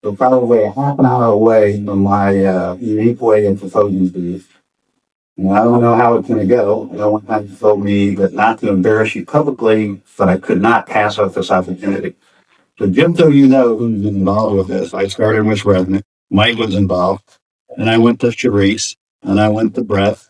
So probably a half an hour away from my unique way of proposing to you. And I don't know how it's going to go. No one has told me that not to embarrass you publicly, but I could not pass up this opportunity. So just so you know who's involved with this, I started with Resnick. Mike was involved. And I went to Charisse. And I went to Brett.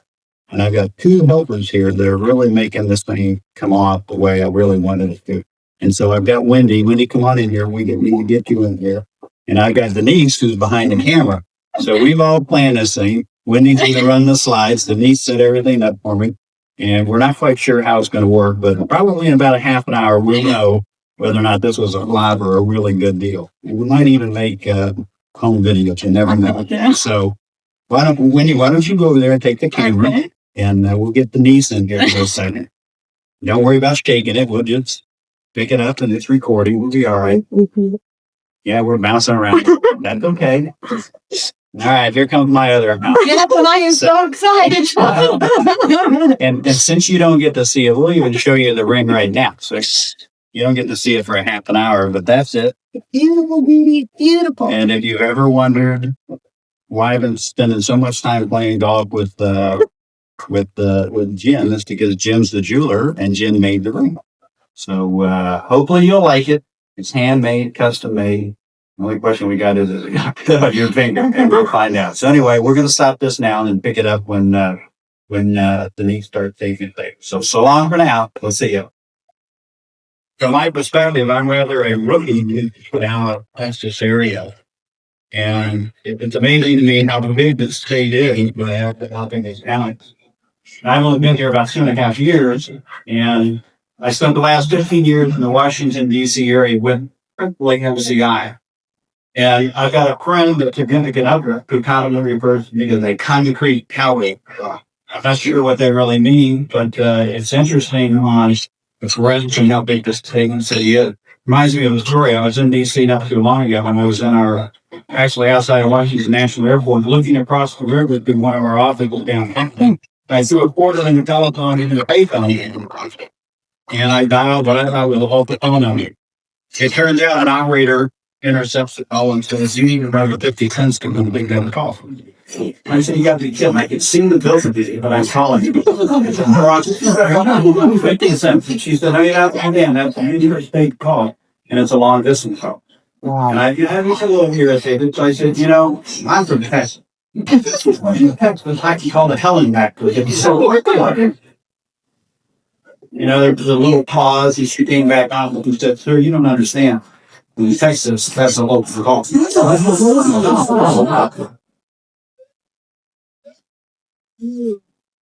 And I've got two helpers here that are really making this thing come off the way I really wanted it to. And so I've got Wendy. Wendy, come on in here. We need to get you in here. And I've got Denise, who's behind the camera. So we've all planned this thing. Wendy's going to run the slides. Denise set everything up for me. And we're not quite sure how it's going to work, but probably in about a half an hour, we'll know whether or not this was a live or a really good deal. We might even make home videos. You never know. So Wendy, why don't you go over there and take the camera, and we'll get Denise in here for a second. Don't worry about shaking it. We'll just pick it up and it's recording. We'll be all right. Yeah, we're bouncing around. That's okay. All right, here comes my other account. I am so excited. And since you don't get to see it, we'll even show you the ring right now. So you don't get to see it for a half an hour, but that's it. Beautiful, beauty, beautiful. And if you ever wondered why I've been spending so much time playing golf with Jim, it's because Jim's the jeweler and Jim made the ring. So hopefully you'll like it. It's handmade, custom made. The only question we got is it cut on your finger? And we'll find out. So anyway, we're going to stop this now and pick it up when Denise starts taking things. So long for now. We'll see you. From my perspective, I'm rather a rookie now past this area. And it's amazing to me how big this state is by helping these talents. I've only been here about 2.5 years, and I spent the last 15 years in the Washington, D.C. area with principally MCI. And I've got a friend that's significant other who commonly refers to me as a concrete cowboy. I'm not sure what they really mean, but it's interesting on the forensics and how big this thing city is. Reminds me of a story. I was in D.C. not too long ago, and I was in actually outside of Washington National Airport, looking across the river through one of our offices downtown. I threw a quarter in the telephone into the payphone, and I dialed, but I thought we'll hold the phone on it. It turns out an operator intercepts the call and says, "You need about 50 cents to complete that call." I said, "You got to be kidding. I can see the bill for this, but I'm calling you." 50 cents. And she said, "No, you're not again. That's a usually paid call, and it's a long distance call." Wow. And I was a little irritated, so I said, "I'm from Texas. Texas, I can call the Helen back to it." There was a little pause. He came back on and he said, "Sir, you don't understand. In Texas, that's a local call."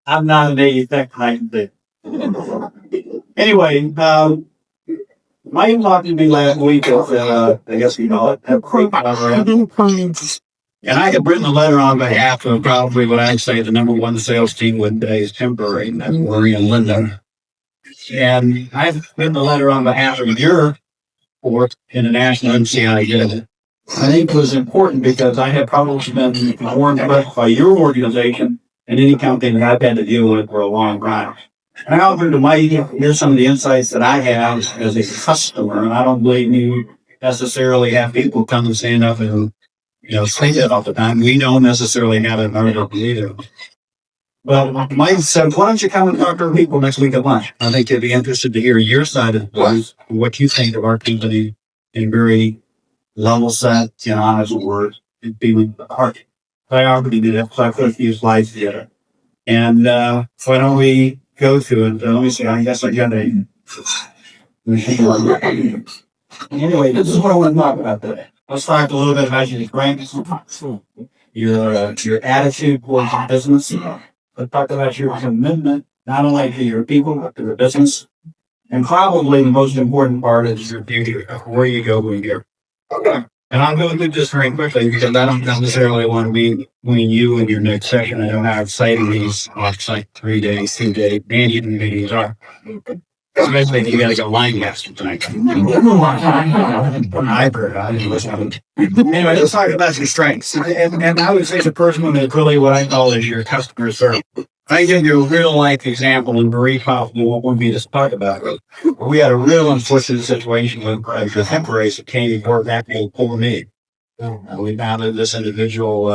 I'm not an A tech kind of thing. Anyway, Mike talked to me last week at, I guess you know it, at Creek. And I had written a letter on behalf of probably what I'd say the number one sales team with today's temporary, and that's Marie and Linda. And I've written a letter on behalf of your fourth international MCI did. I think it was important because I have probably been more impressed by your organization than any company that I've had to deal with for a long time. And I offered to Mike, here's some of the insights that I have as a customer, and I don't believe you necessarily have people come and stand up and say that all the time. We don't necessarily have it in our either. Well, Mike said, "Why don't you come and talk to our people next week at lunch? I think they'd be interested to hear your side of the story, what you think of our company in very level set, honest words, and feeling the heart." I already did it, so I put a few slides together. And why don't we go to it? Let me see, I guess I got a... Anyway, this is what I want to talk about today. Let's talk a little bit about your strengths, your attitude towards your business. Let's talk about your commitment, not only to your people, but to the business. And probably the most important part is your future, where you go from here. And I'll go through this very quickly because I don't necessarily want to be between you and your next session. I know how exciting these off-site 3 days, 2 days, and even meetings are. Especially if you got to go line casting tonight. Anyway, let's talk about your strengths. And I would say the first one is really what I call is your customer service. I give you a real life example in Marie Hoffman, what would be to talk about. We had a real unfortunate situation with the temporaries that came to work after a poor me. We found that this individual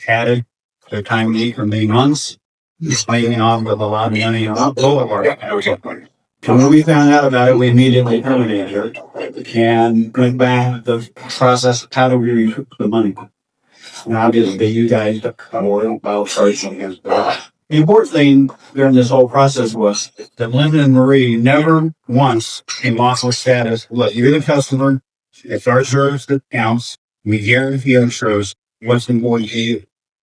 added their time to eat for many months, paying off with a lot of money on all of our accounts. And when we found out about it, we immediately terminated it and went back to the process of how do we recoup the money. And obviously, you guys are more about charging us. The important thing during this whole process was that Linda and Marie never once came off with status. Look, you're the customer. It's our service that counts. We guarantee our shows what's important to you.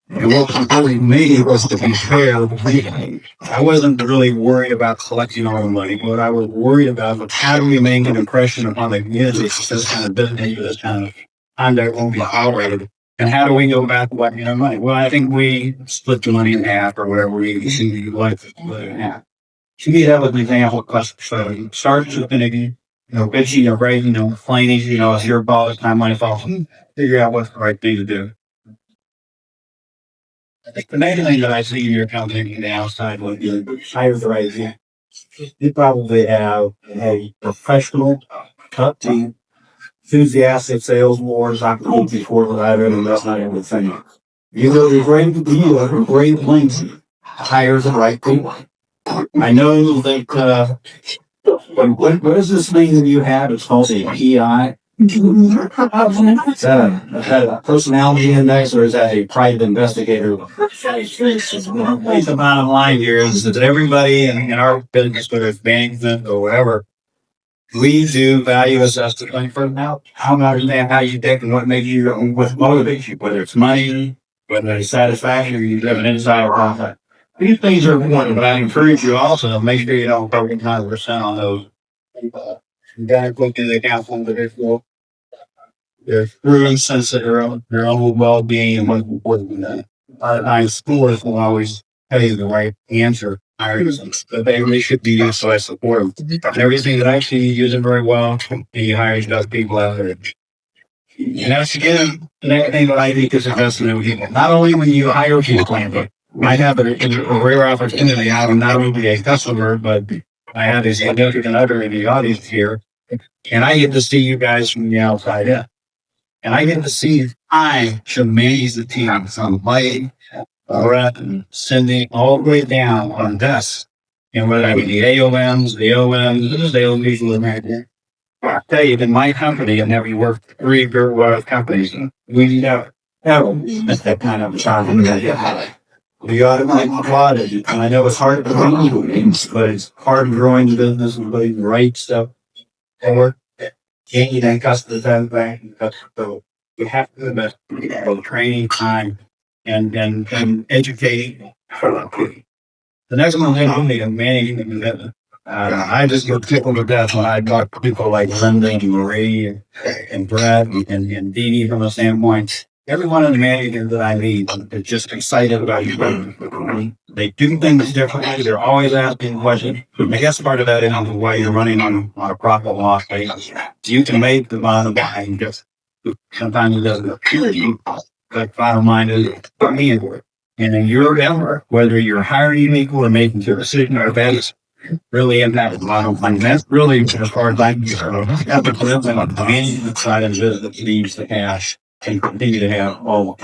And what was important to me was to be fair. I wasn't really worried about collecting all the money. What I was worried about was how do we make an impression upon the community that this kind of business, this kind of conduct won't be tolerated. And how do we go about collecting our money? Well, I think we split the money in half or whatever we like to split it in half. To me, that was an example of so start to finicky, bitchy or right, flaney, it's your ball, it's my money falls. Figure out what's the right thing to do. I think the main thing that I see in your company on the outside when you hire the right team, you probably have a professional cut team, enthusiastic sales wars I've told before that I've ever met on everything. You go to great lengths, hire the right people. I know that what is this thing that you have? It's called a PI. Is that a personality index or is that a private investigator? The bottom line here is that everybody in our business, whether it's management or whatever, we do value assessment for now. How about understand how you think and what makes you, what motivates you, whether it's money, whether it's satisfaction, or you have an insider profit. These things are important, but I encourage you also to make sure you don't focus 100% on those. You gotta look at the account for individual. They're true sense of their own well-being and what's important to them. A lot of times, schools will always tell you the right answer, but they really should be used, so I support them. And everything that I see, you use it very well. He hires those people out there. And that's again, the next thing that I think is investment in people. Not only when you hire people, but I have a rare opportunity. I'm not only a customer, but I have this significant other in the audience here. And I get to see you guys from the outside in. And I get to see I should manage the team from Mike, Brett, and Cindy, all the way down on this. And whether I be the AOMs, the OMs, the sales people in there. I tell you, in my company, I've never worked for 3 very large companies. We never that kind of time. We automatically applauded it. And I know it's hard to believe, but it's hard to growing the business and putting the right stuff forward. Gaining that customer satisfaction. So we have to invest both training time and educating. The next one is managing the commitment. I just get tickled to death when I talk to people like Linda and Marie and Brett and DeDe from a standpoint. Every one of the managers that I meet is just excited about you. They do things differently. They're always asking questions. I guess part of that is why you're running on a profit loss basis. You can make the bottom line just sometimes it doesn't appear to you. But bottom line is me and work. And in your effort, whether you're hiring people or making a decision or that really impact the bottom line. That's really as far as I'm concerned. That's the commitment on the management side of the business needs the cash and continue to have all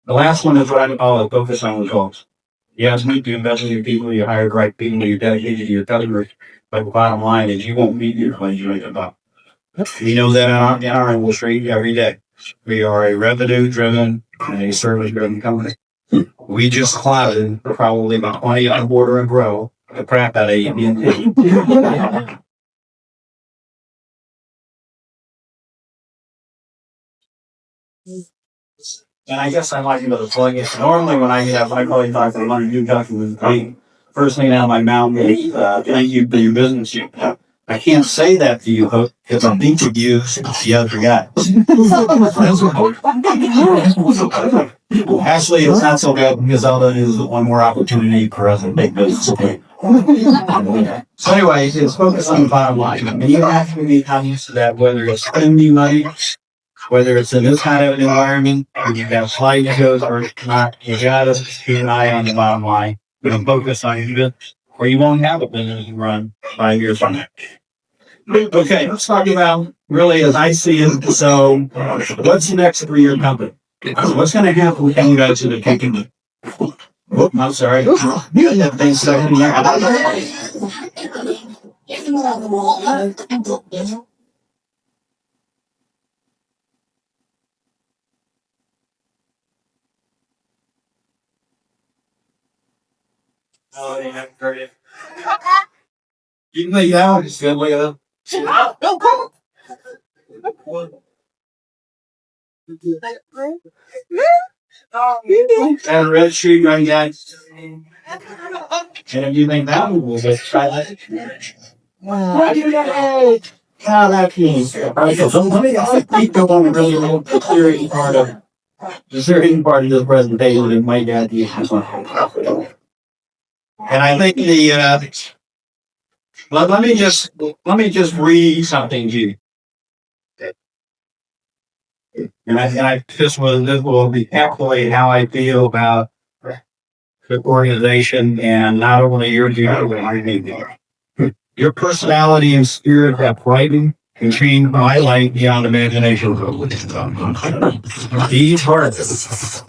the last one is what I call a focus on results. Yes, you invest in your people, you hire the right people, you dedicated to your customers, but the bottom line is you won't meet your plans you make about. We know that in our industry every day. We are a revenue-driven and a service-driven company. We just clouded probably about 20 on border and grow the crap out of you. And I guess I might be able to plug it. Normally when I probably talk to one of you customers, first thing out of my mouth is, thank you for your business. I can't say that to you, Hook, because I'm thinking of you, the other guy. Actually, it's not so bad because all that is one more opportunity for us to make business. So anyway, it's focused on the bottom line. And you have to be conscious of that, whether it's spending money, whether it's in this kind of an environment, or you have slideshows or not, you gotta keep an eye on the bottom line. And focus on your business, or you won't have a business to run 5 years from now. Okay, let's talk about really, as I see it, so what's next for your company? What's going to happen when you guys are taking? Oh, I'm sorry. You got that thing stuck in there. Oh, they haven't heard it. You can lay down. Just good. Look at them. And red tree going down. And if you think that one will get try that. God, that means. All right, so let me keep going really little theory part of the theory part of this presentation and my dad used this one. And I think let me just read something to you. And I this will encapsulate how I feel about the organization and not only your duty, your personality and spirit have brightened and changed my life beyond imagination. DeDe Parker,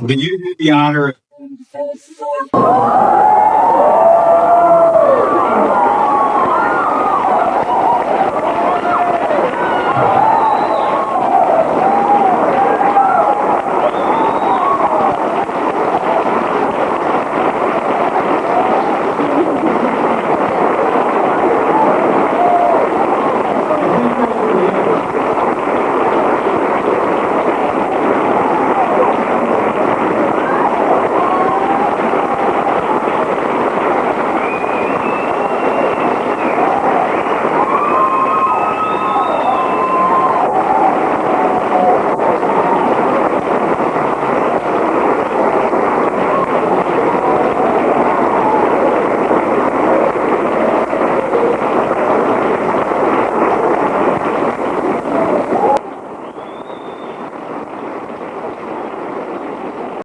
when you do the honor